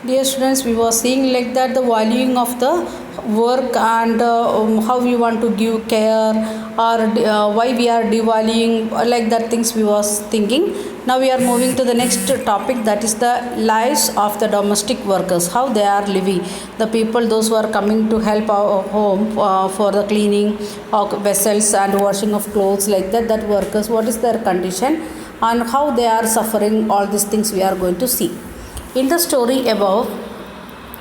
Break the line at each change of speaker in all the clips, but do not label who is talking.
Dear students, we were seeing like that the valuing of the work and how we want to give care or why we are devaluing like that things we was thinking. Now we are moving to the next topic, that is the lives of the domestic workers, how they are living. The people, those who are coming to help our home for the cleaning of vessels and washing of clothes like that, that workers, what is their condition and how they are suffering, all these things we are going to see. In the story above,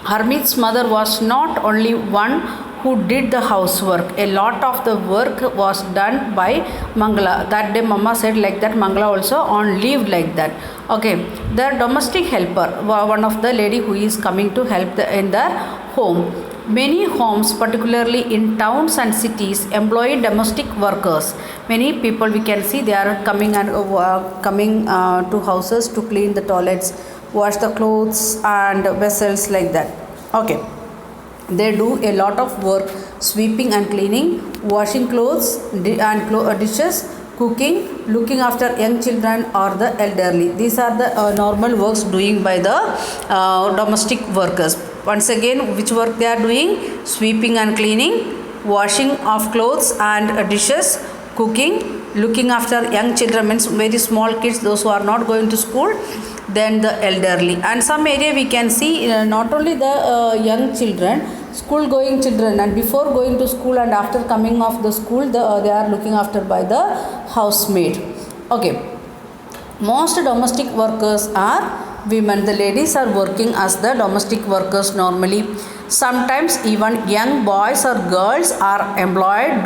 Harmit's mother was not only one who did the housework. A lot of the work was done by Mangala. That day Mama said like that, Mangala also on leave like that. Okay, the domestic helper, one of the lady who is coming to help in the home. Many homes, particularly in towns and cities, employ domestic workers. Many people we can see they are coming and coming to houses to clean the toilets, wash the clothes and vessels like that. Okay, they do a lot of work: sweeping and cleaning, washing clothes and dishes, cooking, looking after young children or the elderly. These are the normal works doing by the domestic workers. Once again, which work they are doing? Sweeping and cleaning, washing of clothes and dishes, cooking, looking after young children, means very small kids, those who are not going to school, then the elderly. And some area we can see not only the young children, school going children, and before going to school and after coming off the school, they are looking after by the housemaid. Okay, most domestic workers are women. The ladies are working as the domestic workers normally. Sometimes even young boys or girls are employed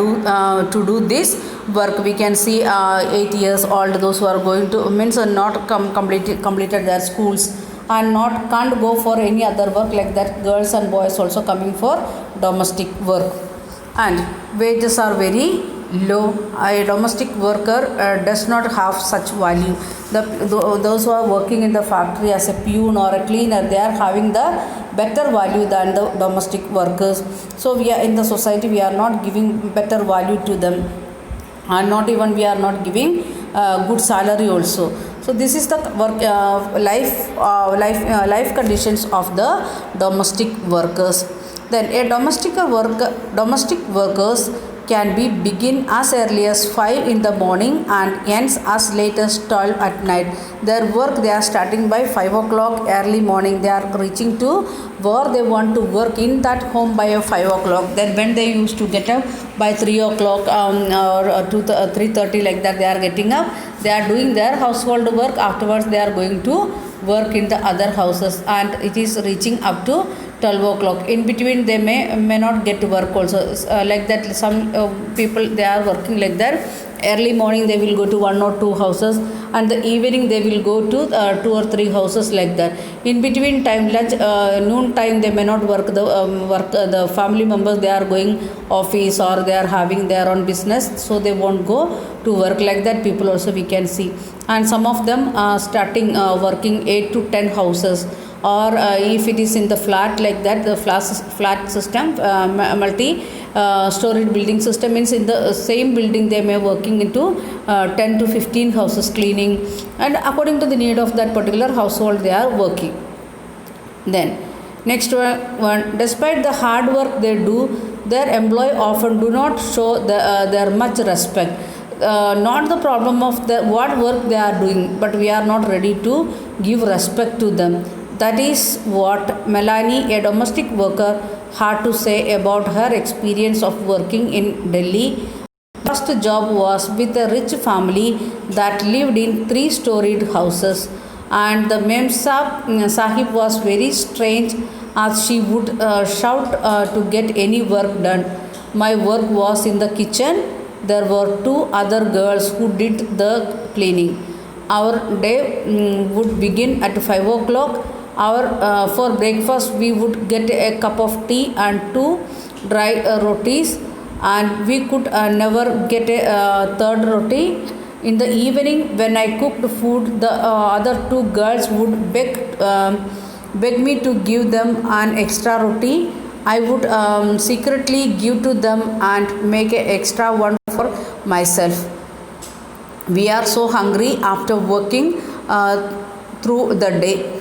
to do this work. We can see 8 years old, those who are going to, means not completed their schools and not can't go for any other work like that. Girls and boys also coming for domestic work, and wages are very low. A domestic worker does not have such value. Those who are working in the factory as a peon or a cleaner, they are having the better value than the domestic workers. So we are in the society, we are not giving better value to them, and not even we are not giving good salary also. So this is the work life conditions of the domestic workers. Then a domestic workers can be begin as early as 5 in the morning and ends as late as 12 at night. Their work, they are starting by 5 o'clock early morning. They are reaching to where they want to work in that home by 5 o'clock. Then when they used to get up by 3 o'clock or 3:30 like that, they are getting up. They are doing their household work. Afterwards they are going to work in the other houses, and it is reaching up to 12 o'clock. In between they may not get to work also, like that. Some people, they are working like that. Early morning they will go to one or two houses, and the evening they will go to 2 or 3 houses like that. In between time, lunch, noon time, they may not work. The family members, they are going office or they are having their own business, so they won't go to work like that. People also we can see, and some of them are starting working 8 to 10 houses, or if it is in the flat like that, the flat system, multi storied building system, means in the same building they may working into 10 to 15 houses cleaning, and according to the need of that particular household they are working. Then next one, despite the hard work they do, their employee often do not show their much respect. Not the problem of the what work they are doing, but we are not ready to give respect to them. That is what Melanie, a domestic worker, had to say about her experience of working in Delhi. First job was with a rich family that lived in 3-storied houses, and the Mem Sahib was very strange, as she would shout to get any work done. My work was in the kitchen. There were 2 other girls who did the cleaning. Our day would begin at 5 o'clock. For breakfast we would get a cup of tea and 2 dry rotis, and we could never get a third roti. In the evening, when I cooked food, the other 2 girls would beg me to give them an extra roti. I would secretly give to them and make an extra one for myself. We are so hungry after working through the day.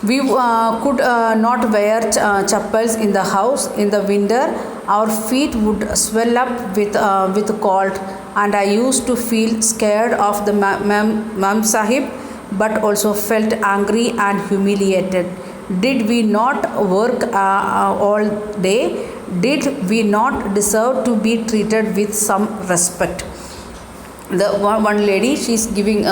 We could not wear chappals in the house in the winter. Our feet would swell up with cold, and I used to feel scared of the Mam Sahib, but also felt angry and humiliated. Did we not work all day? Did we not deserve to be treated with some respect? The one lady, she's giving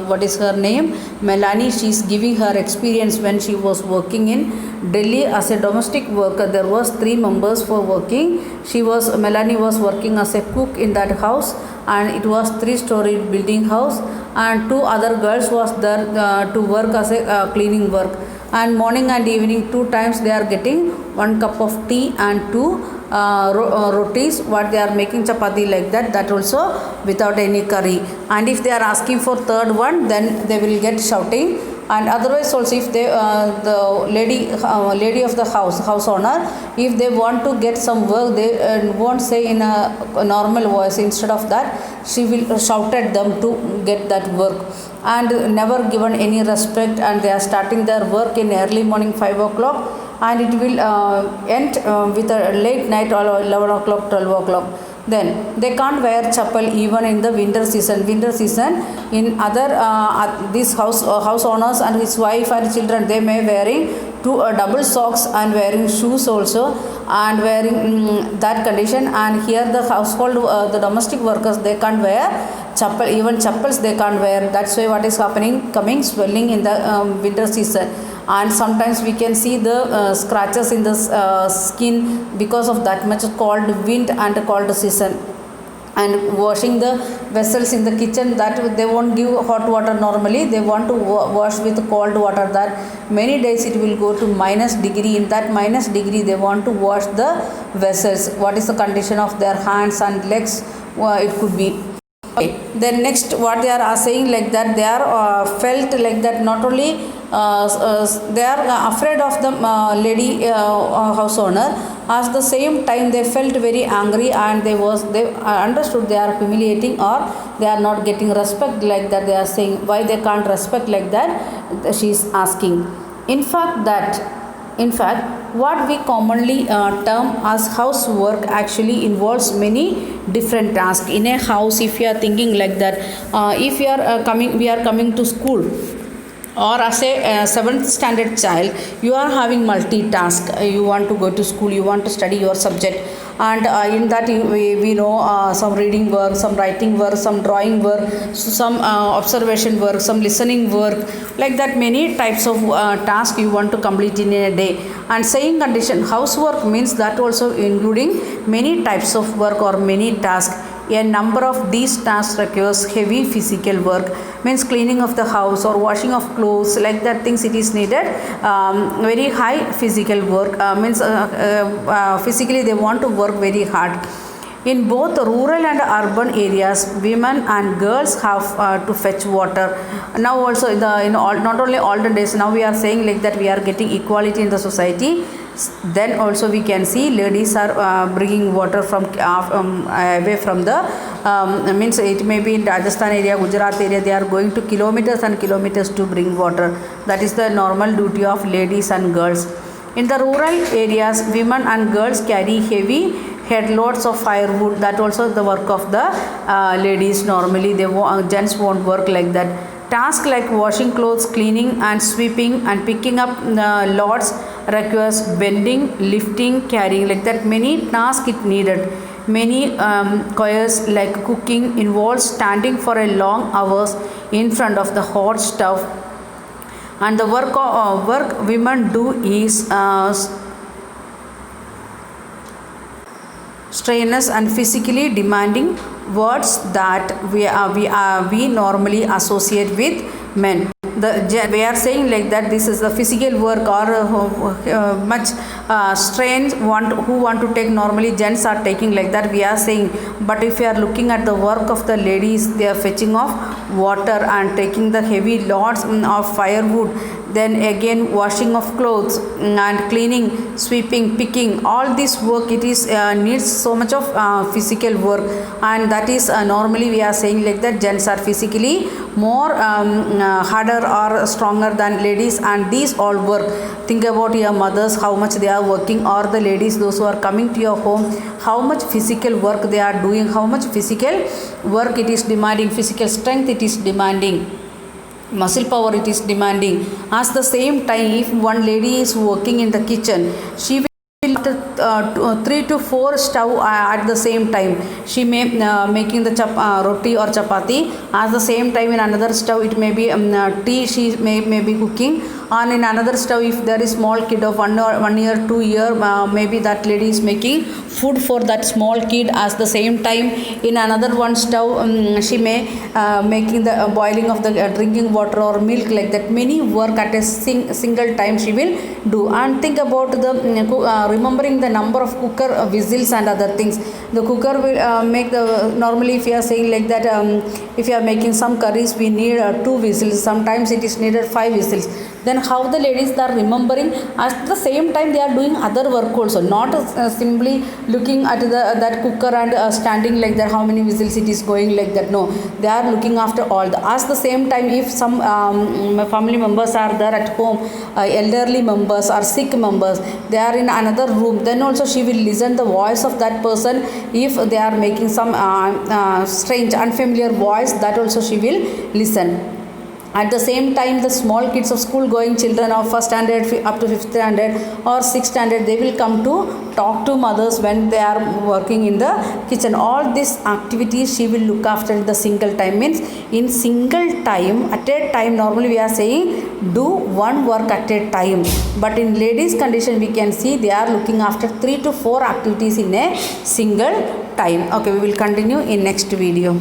what is her name, Melanie, she's giving her experience when she was working in Delhi as a domestic worker. There was three members for working. Melanie was working as a cook in that house, and it was three-story building house, and two other girls was there to work as a cleaning work. And morning and evening two times they are getting one cup of tea and two rotis, what they are making chapati like that also without any curry. And if they are asking for third one, then they will get shouting. And otherwise also, if they the lady of the house owner, if they want to get some work, they won't say in a normal voice. Instead of that, she will shout at them to get that work, and never given any respect. And they are starting their work in early morning 5 o'clock, and it will end with a late night or 11 o'clock, 12 o'clock. Then they can't wear chappal even in the winter season. In other these house owners and his wife and children, they may wearing two double socks and wearing shoes also, and wearing that condition. And here the household the domestic workers, they can't wear chappal, even chappals they can't wear. That's why what is happening, coming swelling in the winter season. And sometimes we can see the scratches in the skin because of that much cold wind and cold season. And washing the vessels in the kitchen, that they won't give hot water normally, they want to wash with cold water. That many days it will go to -degree. In that -degree they want to wash the vessels. What is the condition of their hands and legs? It could be. Okay. Then next, what they are saying like that, they are felt like that. Not only they are afraid of the lady house owner, at the same time they felt very angry, and they understood they are humiliating, or they are not getting respect like that. They are saying why they can't respect like that, she is asking. In fact, what we commonly term as housework actually involves many different tasks. In a house, if you are thinking like that, if you are we are coming to school, or as a 7th standard child, you are having multitask. You want to go to school, you want to study your subject, and in that we know some reading work, some writing work, some drawing work, some observation work, some listening work, like that many types of tasks you want to complete in a day. And saying condition, housework means that also including many types of work or many tasks. A number of these tasks requires heavy physical work, means cleaning of the house or washing of clothes, like that things it is needed very high physical work, means physically they want to work very hard. In both rural and urban areas, women and girls have to fetch water. Now also not only olden days, now we are saying like that we are getting equality in the society. Then also we can see ladies are bringing water from away from the means it may be in Rajasthan area, Gujarat area, they are going to kilometers and kilometers to bring water. That is the normal duty of ladies and girls. In the rural areas, women and girls carry heavy headloads of firewood. That also the work of the ladies. Normally gents won't work like that. Tasks like washing clothes, cleaning and sweeping and picking up loads requires bending, lifting, carrying, like that many tasks it needed. Many chores like cooking involves standing for a long hours in front of the hot stove. And the work women do is strenuous and physically demanding, words that we normally associate with men. We are saying like that this is the physical work, or much strain who want to take, normally gents are taking like that, we are saying. But if you are looking at the work of the ladies, they are fetching of water and taking the heavy loads of firewood. then again washing of clothes and cleaning, sweeping, picking, all this work it is needs so much of physical work, and that is normally we are saying like that gents are physically more harder or stronger than ladies, and these all work. Think about your mothers, how much they are working, or the ladies those who are coming to your home, how much physical work they are doing, how much physical work it is demanding, physical strength it is demanding, muscle power it is demanding. At the same time, if one lady is working in the kitchen, she will 3 to 4 stove at the same time. She may making the roti or chapati. At the same time, in another stove it may be tea she may be cooking, and in another stove if there is small kid of 1 year 2 year, maybe that lady is making food for that small kid. At the same time, in another one stove she may making the boiling of the drinking water or milk, like that many work at a single time she will do. And think about the remembering the number of cooker whistles and other things. The cooker will make the normally if you are saying like that, if you are making some curries we need 2 whistles, sometimes it is needed 5 whistles. Then how the ladies are remembering, at the same time they are doing other work also, not simply looking at that cooker and standing like that how many whistles it is going like that. No, they are looking after all the. At the same time, if some family members are there at home, elderly members or sick members, they are in another room, then also she will listen the voice of that person. If they are making some strange unfamiliar voice, that also she will listen. At the same time, the small kids of school going children of first standard up to 5th standard or 6th standard, they will come to talk to mothers when they are working in the kitchen. All these activities she will look after the single time. Means in single time, at a time, normally we are saying do one work at a time, but in ladies condition we can see they are looking after 3 to 4 activities in a single time. Okay, we will continue in next video.